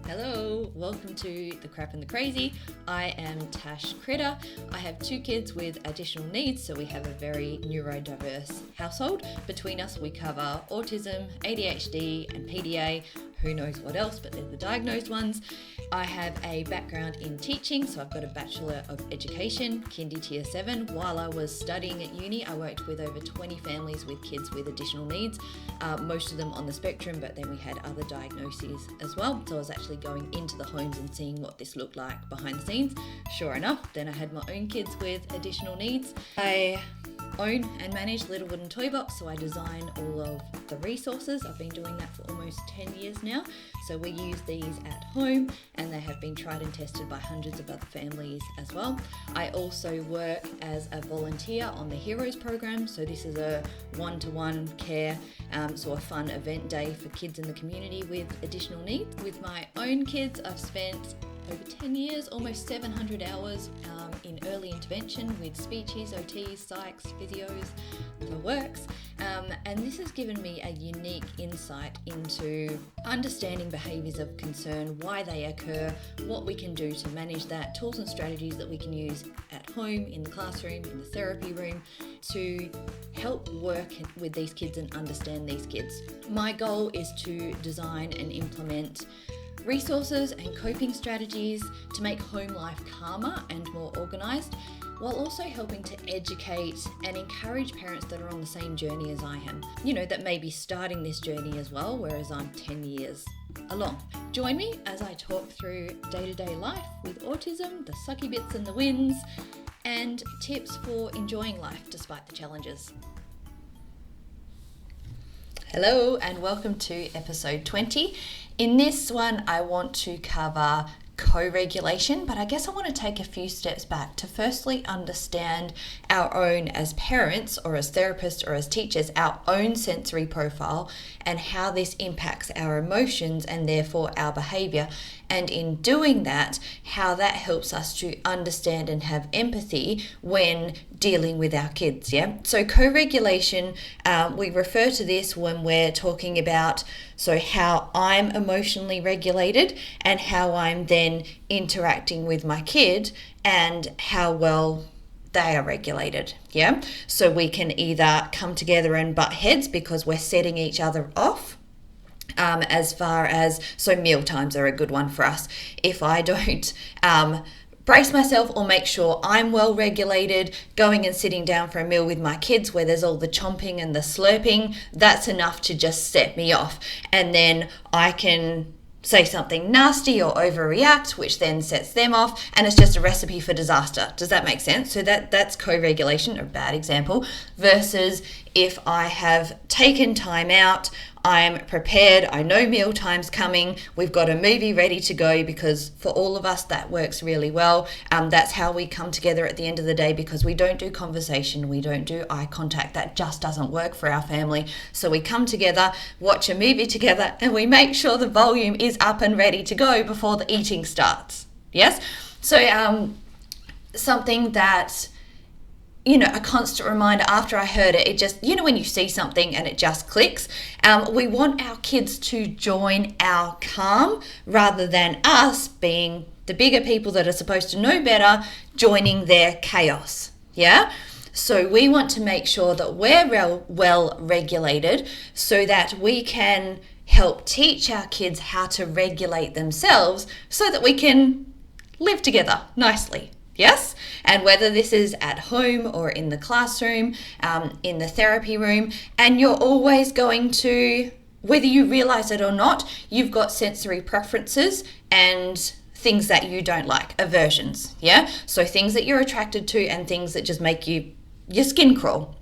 Hello, welcome to The Crap and the Crazy. I am Tash Critter. I have two kids with additional needs, so we have a very neurodiverse household. Between us, we cover autism, ADHD, and PDA. Who knows what else, but they're the diagnosed ones. I have a background in teaching, so I've got a Bachelor of Education, Kindy Tier 7. While I was studying at uni, I worked with over 20 families with kids with additional needs, most of them on the spectrum, but then we had other diagnoses as well. So I was actually going into the homes and seeing what this looked like behind the scenes. Sure enough, then I had my own kids with additional needs. I own and manage Little Wooden Toy Box, so I design all of the resources. I've been doing that for almost 10 years now. So we use these at home and they have been tried and tested by hundreds of other families as well. I also work as a volunteer on the Heroes program. So this is a one-to-one care, so a fun event day for kids in the community with additional needs. With my own kids, I've spent over 10 years, almost 700 hours in early intervention with speeches, OTs, psychs, physios, the works. And this has given me a unique insight into understanding behaviours of concern, why they occur, what we can do to manage that, tools and strategies that we can use at home, in the classroom, in the therapy room, to help work with these kids and understand these kids. My goal is to design and implement resources and coping strategies to make home life calmer and more organised, while also helping to educate and encourage parents that are on the same journey as I am, that may be starting this journey as well, whereas I'm 10 years along. Join me as I talk through day-to-day life with autism, the sucky bits and the wins, and tips for enjoying life despite the challenges. Hello and welcome to episode 20. In this one, I want to cover co-regulation, but I guess I want to take a few steps back to firstly understand our own, as parents or as therapists or as teachers, our own sensory profile and how this impacts our emotions and therefore our behaviour. And in doing that, how that helps us to understand and have empathy when dealing with our kids, yeah? So co-regulation, we refer to this when we're talking about how I'm emotionally regulated and how I'm then interacting with my kid and how well they are regulated, yeah? So we can either come together and butt heads because we're setting each other off, as far as, meal times are a good one for us. If I don't brace myself or make sure I'm well regulated, going and sitting down for a meal with my kids where there's all the chomping and the slurping, that's enough to just set me off. And then I can say something nasty or overreact, which then sets them off, and it's just a recipe for disaster. Does that make sense? So that's co-regulation, a bad example, versus if I have taken time out, I'm prepared, I know meal time's coming, we've got a movie ready to go, because for all of us that works really well. That's how we come together at the end of the day, because we don't do conversation, we don't do eye contact, that just doesn't work for our family. So we come together, watch a movie together, and we make sure the volume is up and ready to go before the eating starts. Yes? So something that, a constant reminder after I heard it, it just, when you see something and it just clicks, we want our kids to join our calm rather than us being the bigger people that are supposed to know better, joining their chaos, yeah? So we want to make sure that we're well regulated so that we can help teach our kids how to regulate themselves so that we can live together nicely. Yes? And whether this is at home or in the classroom, in the therapy room, and you're always going to, whether you realize it or not, you've got sensory preferences and things that you don't like, aversions, yeah? So things that you're attracted to and things that just make your skin crawl.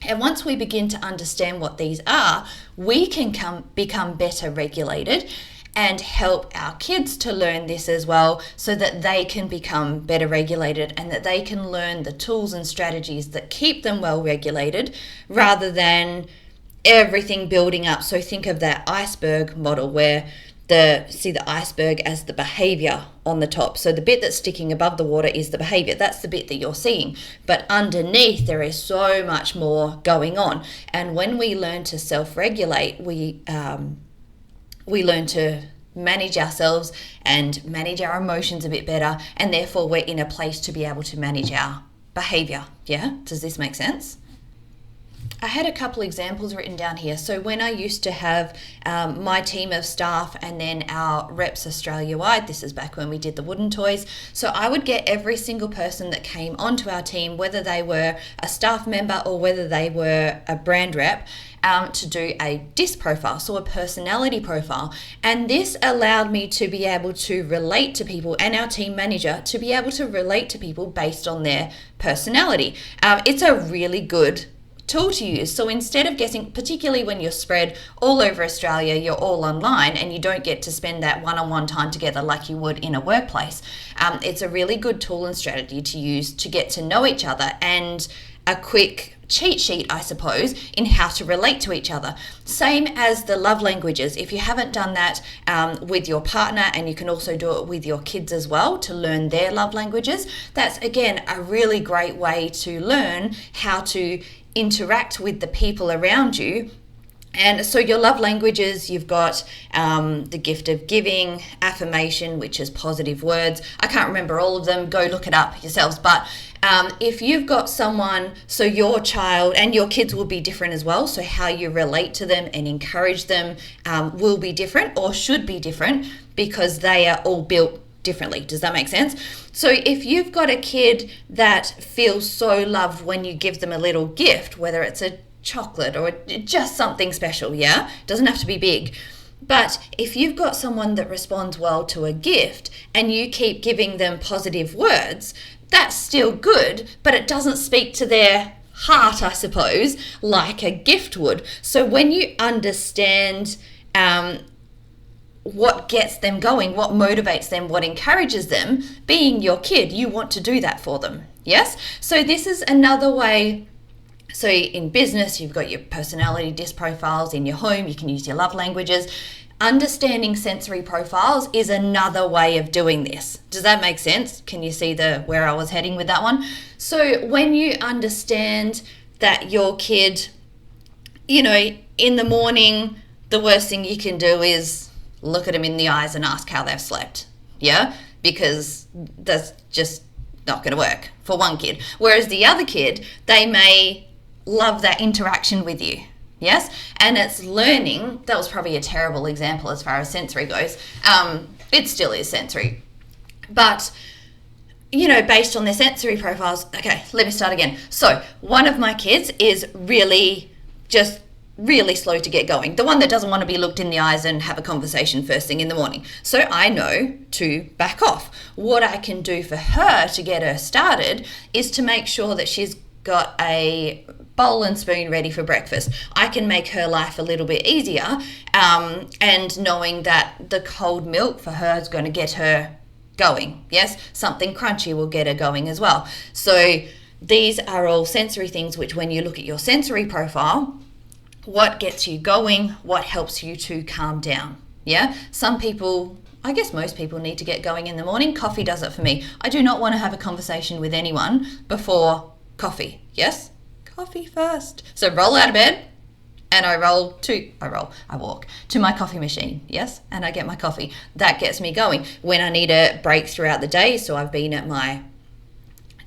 And once we begin to understand what these are, we can become better regulated and help our kids to learn this as well, so that they can become better regulated and that they can learn the tools and strategies that keep them well regulated rather than everything building up. So think of that iceberg model where see the iceberg as the behaviour on the top. So the bit that's sticking above the water is the behaviour. That's the bit that you're seeing. But underneath there is so much more going on. And when we learn to self-regulate, we learn to manage ourselves and manage our emotions a bit better, and therefore we're in a place to be able to manage our behaviour. Yeah? Does this make sense? I had a couple examples written down here. So when I used to have my team of staff and then our reps Australia-wide, this is back when we did the wooden toys, so I would get every single person that came onto our team, whether they were a staff member or whether they were a brand rep, to do a DISC profile, so a personality profile. And this allowed me to be able to relate to people, and our team manager to be able to relate to people based on their personality. It's a really good tool to use. So instead of getting, particularly when you're spread all over Australia, you're all online and you don't get to spend that one-on-one time together like you would in a workplace, it's a really good tool and strategy to use to get to know each other, and a quick cheat sheet, I suppose, in how to relate to each other. Same as the love languages. If you haven't done that with your partner, and you can also do it with your kids as well to learn their love languages, that's again a really great way to learn how to interact with the people around you. And so your love languages, you've got the gift of giving, affirmation, which is positive words. I can't remember all of them. Go look it up yourselves. But if you've got someone, so your child and your kids will be different as well. So how you relate to them and encourage them will be different, or should be different, because they are all built differently. Does that make sense? So if you've got a kid that feels so loved when you give them a little gift, whether it's a chocolate or just something special, yeah? It doesn't have to be big. But if you've got someone that responds well to a gift and you keep giving them positive words, that's still good, but it doesn't speak to their heart, I suppose, like a gift would. So when you understand what gets them going, what motivates them, what encourages them, being your kid, you want to do that for them. Yes? So this is another way. So in business, you've got your personality DISC profiles. In your home, you can use your love languages. Understanding sensory profiles is another way of doing this. Does that make sense? Can you see where I was heading with that one? So when you understand that your kid, in the morning, the worst thing you can do is look at them in the eyes and ask how they've slept. Yeah? Because that's just not going to work for one kid. Whereas the other kid, they may love that interaction with you. Yes? And it's learning. That was probably a terrible example as far as sensory goes. It still is sensory. But, based on their sensory profiles, okay, let me start again. So one of my kids is really slow to get going. The one that doesn't want to be looked in the eyes and have a conversation first thing in the morning. So I know to back off. What I can do for her to get her started is to make sure that she's got a bowl and spoon ready for breakfast. I can make her life a little bit easier, and knowing that the cold milk for her is going to get her going. Yes, something crunchy will get her going as well. So these are all sensory things which, when you look at your sensory profile, what gets you going, what helps you to calm down. Yeah, some people, I guess most people, need to get going in the morning. Coffee does it for me. I do not want to have a conversation with anyone before coffee. Yes, coffee first. So roll out of bed and I walk to my coffee machine. Yes, and I get my coffee. That gets me going. When I need a break throughout the day, so I've been at my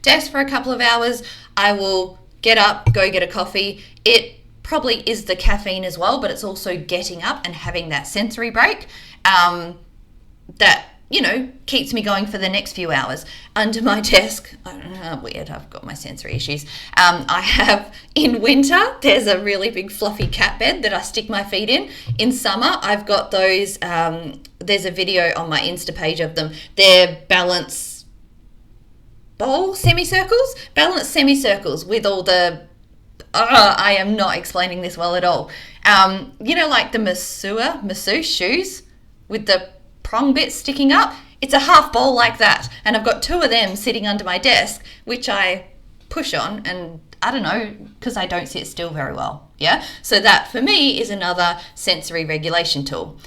desk for a couple of hours, I will get up, go get a coffee. It probably is the caffeine as well, but it's also getting up and having that sensory break that keeps me going for the next few hours. Under my desk, weird, I've got my sensory issues. I have, in winter, there's a really big fluffy cat bed that I stick my feet in. In summer, I've got those, there's a video on my Insta page of them. They're balance semicircles with all the, I am not explaining this well at all. Like the masseuse shoes with the prong bit sticking up. It's a half bowl like that, and I've got two of them sitting under my desk, which I push on, and I don't know, because I don't sit still very well. Yeah, so that for me is another sensory regulation tool.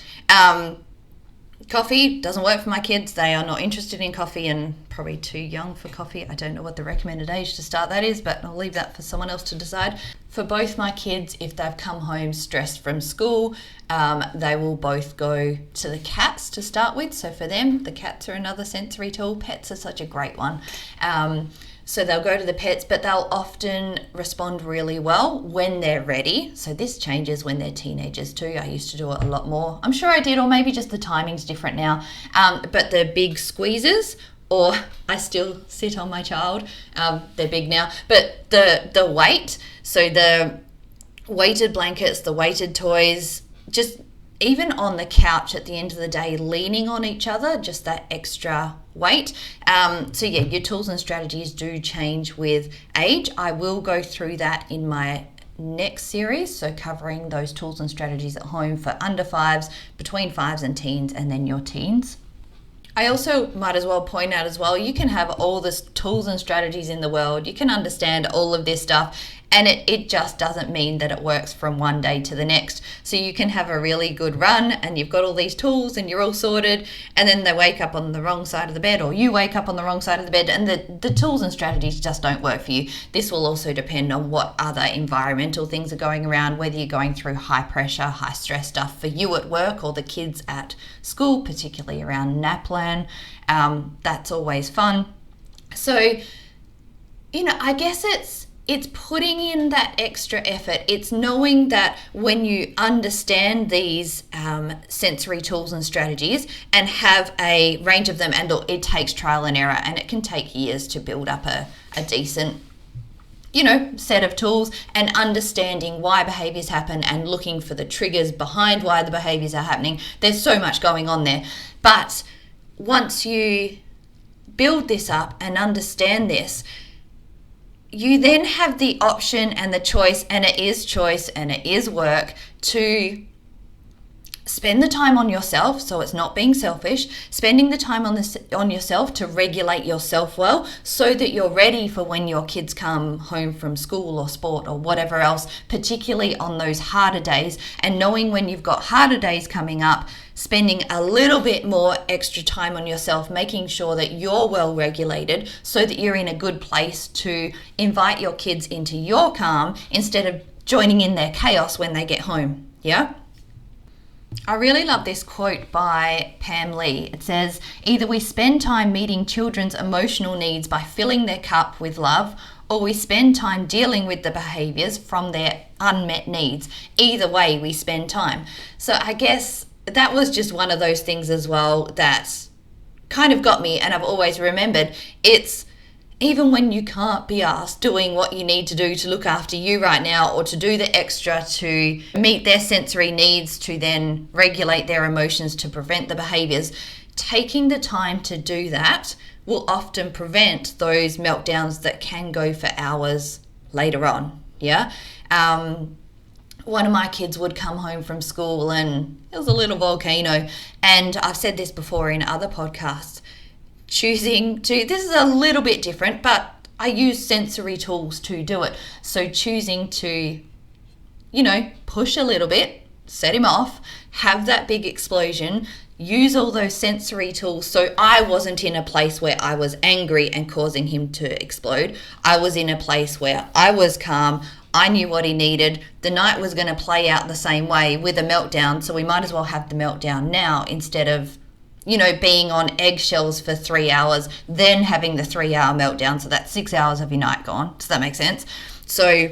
Coffee doesn't work for my kids. They are not interested in coffee and probably too young for coffee. I don't know what the recommended age to start that is, but I'll leave that for someone else to decide. for both my kids, if they've come home stressed from school, they will both go to the cats to start with. So for them, the cats are another sensory tool. Pets are such a great one. So they'll go to the pets, but they'll often respond really well when they're ready. So this changes when they're teenagers too. I used to do it a lot more. I'm sure I did, or maybe just the timing's different now. But the big squeezes, or I still sit on my child. They're big now, but the weight, so the weighted blankets, the weighted toys, just even on the couch at the end of the day, leaning on each other, just that extra weight. So yeah, your tools and strategies do change with age. I will go through that in my next series, so covering those tools and strategies at home for under fives, between fives and teens, and then your teens. I also might as well point out as well, you can have all the tools and strategies in the world, you can understand all of this stuff, and it just doesn't mean that it works from one day to the next. So you can have a really good run and you've got all these tools and you're all sorted, and then they wake up on the wrong side of the bed, or you wake up on the wrong side of the bed, and the tools and strategies just don't work for you. This will also depend on what other environmental things are going around, whether you're going through high pressure, high stress stuff for you at work or the kids at school, particularly around NAPLAN. That's always fun. So, I guess it's putting in that extra effort. It's knowing that when you understand these sensory tools and strategies and have a range of them, and it takes trial and error, and it can take years to build up a decent set of tools, and understanding why behaviors happen and looking for the triggers behind why the behaviors are happening. There's so much going on there. But once you build this up and understand this, you then have the option and the choice, and it is work, to spend the time on yourself, so it's not being selfish, spending the time on yourself to regulate yourself well, so that you're ready for when your kids come home from school or sport or whatever else, particularly on those harder days, and knowing when you've got harder days coming up, spending a little bit more extra time on yourself, making sure that you're well regulated so that you're in a good place to invite your kids into your calm instead of joining in their chaos when they get home. Yeah? I really love this quote by Pam Lee. It says, "Either we spend time meeting children's emotional needs by filling their cup with love, or we spend time dealing with the behaviours from their unmet needs. Either way, we spend time." So I guess that was just one of those things as well that kind of got me, and I've always remembered, it's even when you can't be asked doing what you need to do to look after you right now, or to do the extra to meet their sensory needs, to then regulate their emotions to prevent the behaviours, taking the time to do that will often prevent those meltdowns that can go for hours later on. Yeah. One of my kids would come home from school and it was a little volcano. And I've said this before in other podcasts, this is a little bit different, but I use sensory tools to do it. So choosing to, push a little bit, set him off, have that big explosion, use all those sensory tools. So I wasn't in a place where I was angry and causing him to explode. I was in a place where I was calm. I knew what he needed. The night was going to play out the same way with a meltdown. So we might as well have the meltdown now instead of being on eggshells for 3 hours, then having the 3-hour meltdown. So that's 6 hours of your night gone. Does that make sense? So,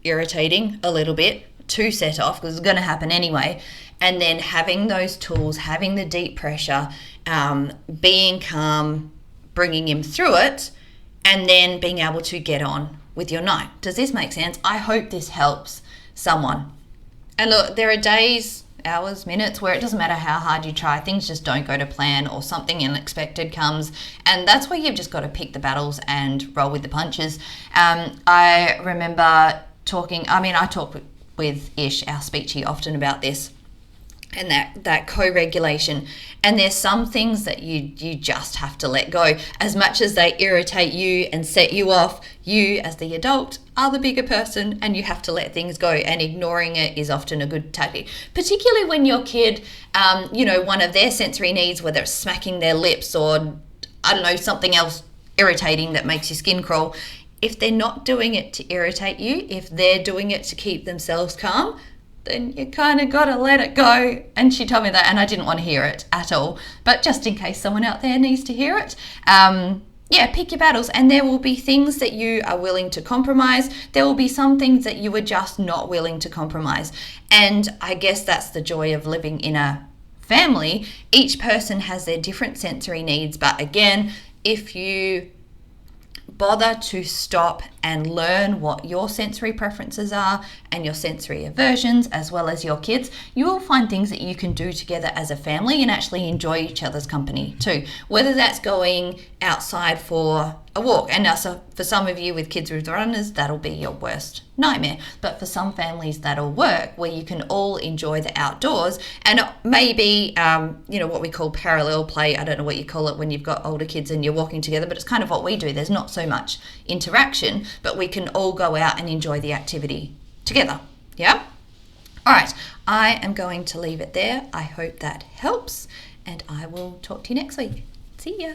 irritating a little bit to set off, because it's going to happen anyway. And then having those tools, having the deep pressure, being calm, bringing him through it, and then being able to get on with your night. Does this make sense? I hope this helps someone. And look, there are days, hours, minutes where it doesn't matter how hard you try, things just don't go to plan, or something unexpected comes, and that's where you've just got to pick the battles and roll with the punches. I remember I talk with Ish, our speechy, often about this, and that co-regulation, and there's some things that you just have to let go. As much as they irritate you and set you off, you as the adult are the bigger person, and you have to let things go, and ignoring it is often a good tactic, particularly when your kid one of their sensory needs, whether it's smacking their lips or something else irritating that makes your skin crawl, if they're not doing it to irritate you, if they're doing it to keep themselves calm, then you kind of got to let it go. And she told me that, and I didn't want to hear it at all. But just in case someone out there needs to hear it, pick your battles. And there will be things that you are willing to compromise. There will be some things that you are just not willing to compromise. And I guess that's the joy of living in a family. Each person has their different sensory needs. But again, if you bother to stop and learn what your sensory preferences are and your sensory aversions, as well as your kids, you will find things that you can do together as a family and actually enjoy each other's company too. Whether that's going outside for a walk, and now so for some of you with kids with runners, that'll be your worst nightmare. But for some families, that'll work, where you can all enjoy the outdoors, and maybe what we call parallel play. I don't know what you call it when you've got older kids and you're walking together, but it's kind of what we do. There's not so much interaction, but we can all go out and enjoy the activity together. Yeah? All right, I am going to leave it there. I hope that helps, and I will talk to you next week. See ya.